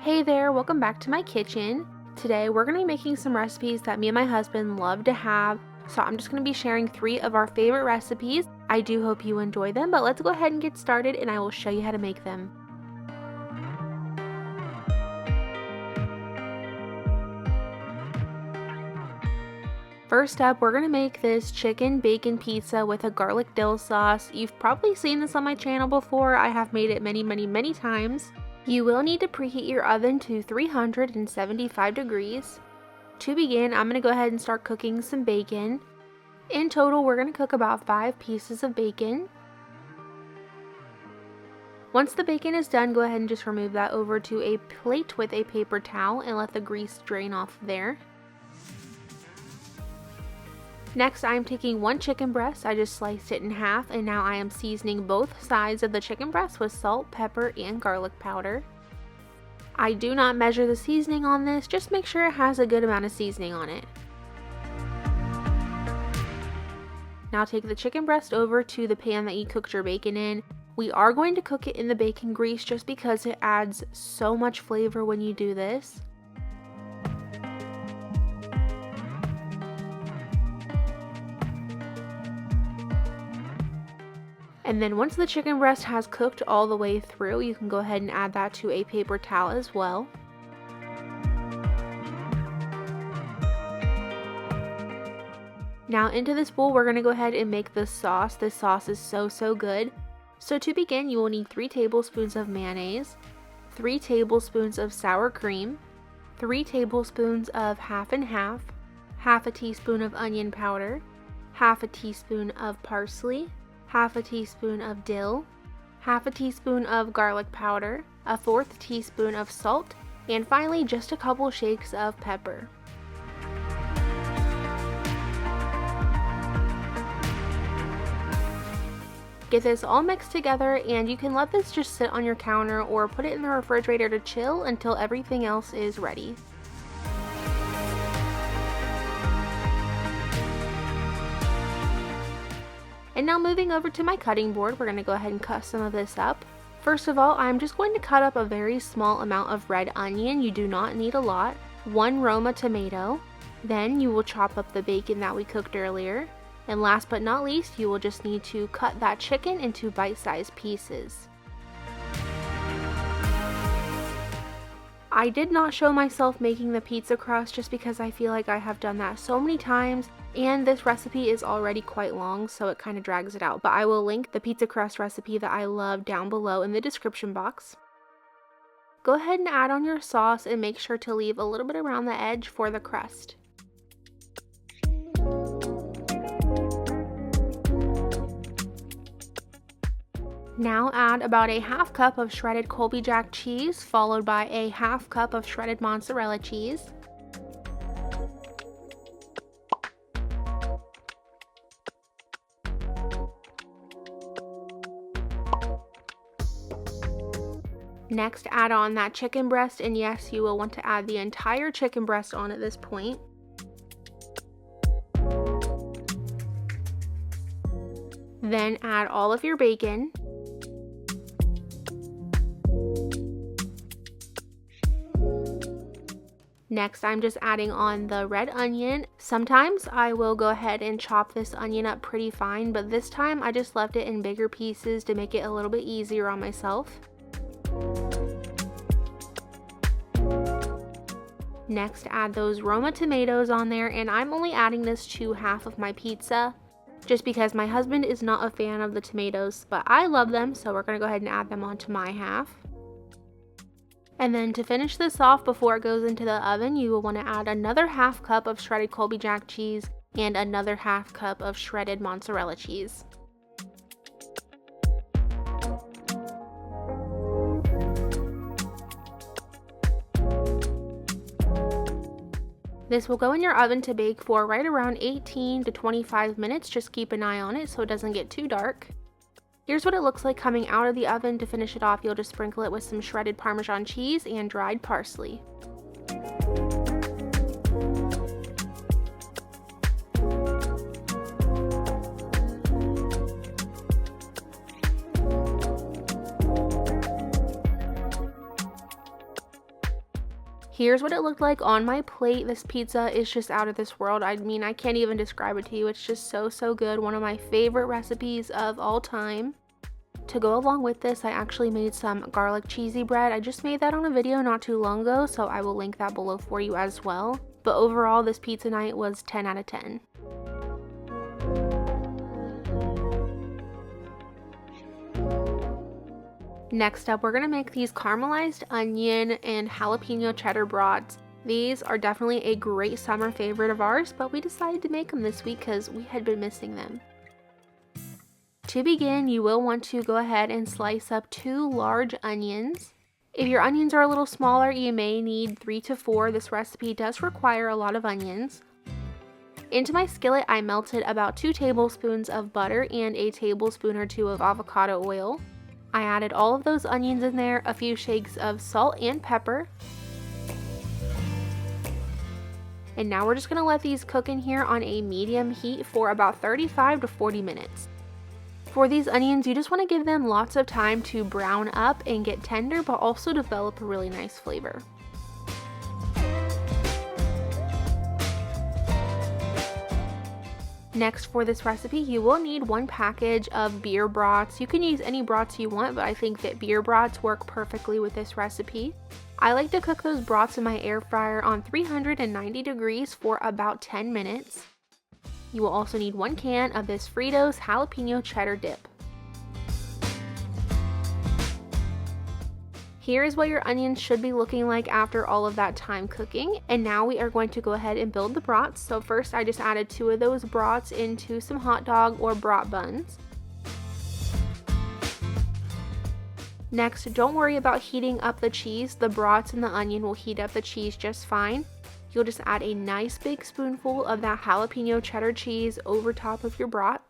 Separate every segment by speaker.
Speaker 1: Hey there, welcome back to my kitchen. Today we're going to be making some recipes that me and my husband love to have, so I'm just going to be sharing 3 of our favorite recipes. I do hope you enjoy them, but let's go ahead and get started and I will show you how to make them. First up, we're going to make this chicken bacon pizza with a garlic dill sauce. You've probably seen this on my channel before. I have made it many times. You will need to preheat your oven to 375 degrees. To begin, I'm going to go ahead and start cooking some bacon. In total, we're going to cook about 5 pieces of bacon. Once the bacon is done, go ahead and just remove that over to a plate with a paper towel and let the grease drain off there. Next, I'm taking 1 chicken breast. I just sliced it in half, and now I am seasoning both sides of the chicken breast with salt, pepper, and garlic powder. I do not measure the seasoning on this, just make sure it has a good amount of seasoning on it. Now take the chicken breast over to the pan that you cooked your bacon in. We are going to cook it in the bacon grease just because it adds so much flavor when you do this. And then once the chicken breast has cooked all the way through, you can go ahead and add that to a paper towel as well. Now into this bowl, we're going to go ahead and make the sauce. This sauce is so good. So to begin, you will need 3 tablespoons of mayonnaise, 3 tablespoons of sour cream, 3 tablespoons of half and half a teaspoon of onion powder, half a teaspoon of parsley, half a teaspoon of dill, half a teaspoon of garlic powder, a 1/4 teaspoon of salt, and finally just a couple shakes of pepper. Get this all mixed together, and you can let this just sit on your counter or put it in the refrigerator to chill until everything else is ready. And now moving over to my cutting board, we're going to go ahead and cut some of this up. First of all, I'm just going to cut up a very small amount of red onion. You do not need a lot. 1 Roma tomato. Then you will chop up the bacon that we cooked earlier. And last but not least, you will just need to cut that chicken into bite-sized pieces. I did not show myself making the pizza crust just because I feel like I have done that so many times, and this recipe is already quite long, so it kind of drags it out. But I will link the pizza crust recipe that I love down below in the description box. Go ahead and add on your sauce and make sure to leave a little bit around the edge for the crust. Now add about a 1/2 cup of shredded Colby Jack cheese, followed by a 1/2 cup of shredded mozzarella cheese. Next, add on that chicken breast, and yes, you will want to add the entire chicken breast on at this point. Then add all of your bacon. Next, I'm just adding on the red onion. Sometimes I will go ahead and chop this onion up pretty fine, but this time I just left it in bigger pieces to make it a little bit easier on myself. Next, add those Roma tomatoes on there, and I'm only adding this to half of my pizza just because my husband is not a fan of the tomatoes, but I love them, so we're going to go ahead and add them onto my half. And then to finish this off before it goes into the oven, you will want to add another 1/2 cup of shredded Colby Jack cheese and another 1/2 cup of shredded mozzarella cheese. This will go in your oven to bake for right around 18 to 25 minutes. Just keep an eye on it so it doesn't get too dark. Here's what it looks like coming out of the oven. To finish it off, you'll just sprinkle it with some shredded Parmesan cheese and dried parsley. Here's what it looked like on my plate. This pizza is just out of this world. I mean, I can't even describe it to you. It's just so, so good. One of my favorite recipes of all time. To go along with this, I actually made some garlic cheesy bread. I just made that on a video not too long ago, so I will link that below for you as well. But overall, this pizza night was 10 out of 10. Next up, we're going to make these caramelized onion and jalapeno cheddar brats. These are definitely a great summer favorite of ours, but we decided to make them this week because we had been missing them. To begin, you will want to go ahead and slice up 2 large onions. If your onions are a little smaller, you may need 3 to 4. This recipe does require a lot of onions. Into my skillet, I melted about 2 tablespoons of butter and a tablespoon or 2 of avocado oil. I added all of those onions in there, a few shakes of salt and pepper. And now we're just going to let these cook in here on a medium heat for about 35 to 40 minutes. For these onions, you just want to give them lots of time to brown up and get tender, but also develop a really nice flavor. Next, for this recipe, you will need 1 package of beer brats. You can use any brats you want, but I think that beer brats work perfectly with this recipe. I like to cook those brats in my air fryer on 390 degrees for about 10 minutes. You will also need 1 can of this Fritos jalapeno cheddar dip. Here is what your onions should be looking like after all of that time cooking. And now we are going to go ahead and build the brats. So first I just added 2 of those brats into some hot dog or brat buns. Next, don't worry about heating up the cheese. The brats and the onion will heat up the cheese just fine. You'll just add a nice big spoonful of that jalapeno cheddar cheese over top of your brat.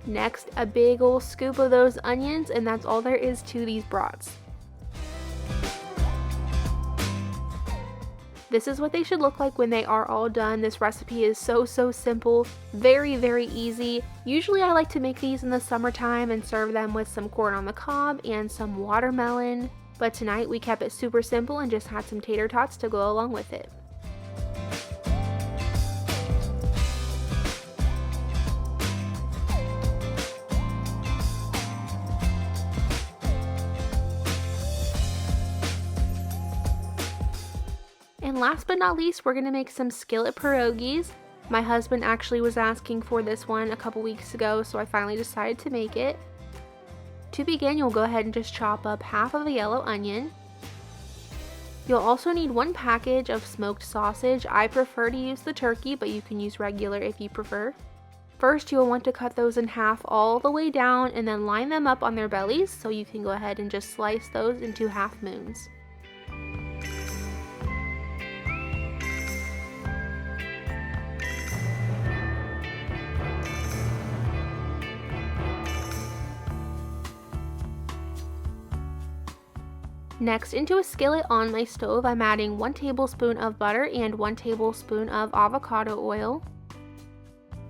Speaker 1: Next, a big old scoop of those onions, and that's all there is to these brats. This is what they should look like when they are all done. This recipe is so simple, very easy. Usually I like to make these in the summertime and serve them with some corn on the cob and some watermelon. But tonight we kept it super simple and just had some tater tots to go along with it. And last but not least, we're going to make some skillet pierogies. My husband actually was asking for this one a couple weeks ago, so I finally decided to make it. To begin, you'll go ahead and just chop up half of a yellow onion. You'll also need 1 package of smoked sausage. I prefer to use the turkey, but you can use regular if you prefer. First, you'll want to cut those in half all the way down and then line them up on their bellies, so you can go ahead and just slice those into half moons. Next, into a skillet on my stove, I'm adding 1 tablespoon of butter and 1 tablespoon of avocado oil.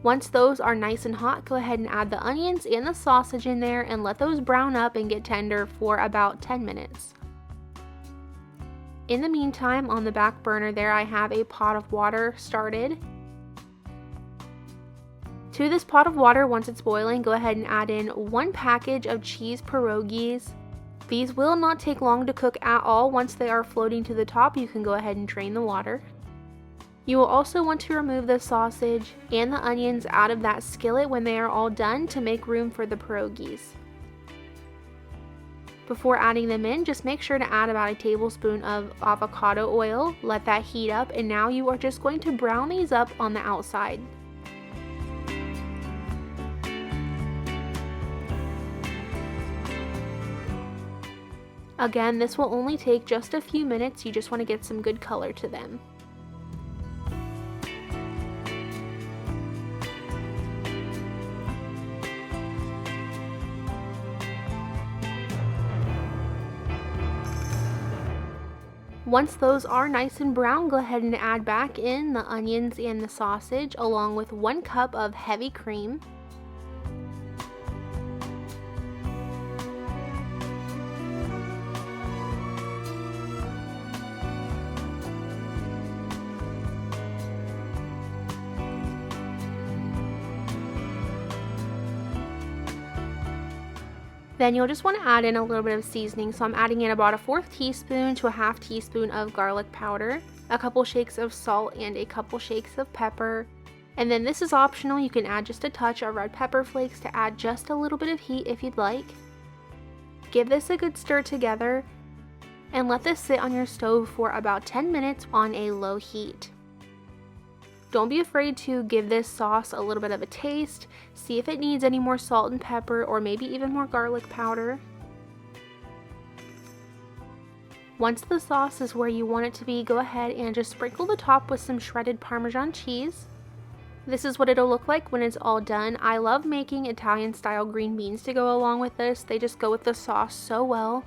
Speaker 1: Once those are nice and hot, go ahead and add the onions and the sausage in there and let those brown up and get tender for about 10 minutes. In the meantime, on the back burner there, I have a pot of water started. To this pot of water, once it's boiling, go ahead and add in 1 package of cheese pierogies. These will not take long to cook at all. Once they are floating to the top, you can go ahead and drain the water. You will also want to remove the sausage and the onions out of that skillet when they are all done to make room for the pierogies. Before adding them in, just make sure to add about a tablespoon of avocado oil. Let that heat up, and now you are just going to brown these up on the outside. Again, this will only take just a few minutes. You just want to get some good color to them. Once those are nice and brown, go ahead and add back in the onions and the sausage along with 1 cup of heavy cream. Then you'll just want to add in a little bit of seasoning. So I'm adding in about a 1/4 teaspoon to a 1/2 teaspoon of garlic powder, a couple shakes of salt, and a couple shakes of pepper. And then this is optional, you can add just a touch of red pepper flakes to add just a little bit of heat if you'd like. Give this a good stir together and let this sit on your stove for about 10 minutes on a low heat. Don't be afraid to give this sauce a little bit of a taste, see if it needs any more salt and pepper or maybe even more garlic powder. Once the sauce is where you want it to be, go ahead and just sprinkle the top with some shredded Parmesan cheese. This is what it'll look like when it's all done. I love making Italian style green beans to go along with this. They just go with the sauce so well.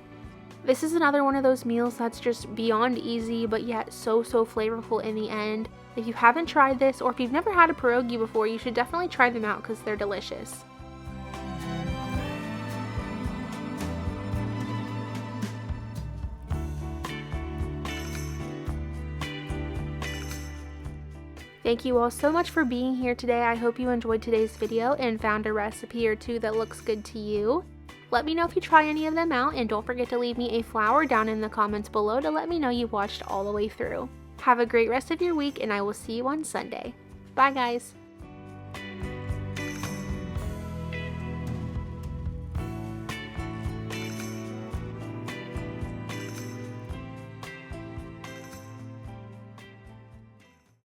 Speaker 1: This is another one of those meals that's just beyond easy but yet so flavorful in the end. If you haven't tried this or if you've never had a pierogi before, you should definitely try them out because they're delicious. Thank you all so much for being here today. I hope you enjoyed today's video and found a recipe or two that looks good to you. Let me know if you try any of them out, and don't forget to leave me a flower down in the comments below to let me know you watched all the way through. Have a great rest of your week, and I will see you on Sunday. Bye guys!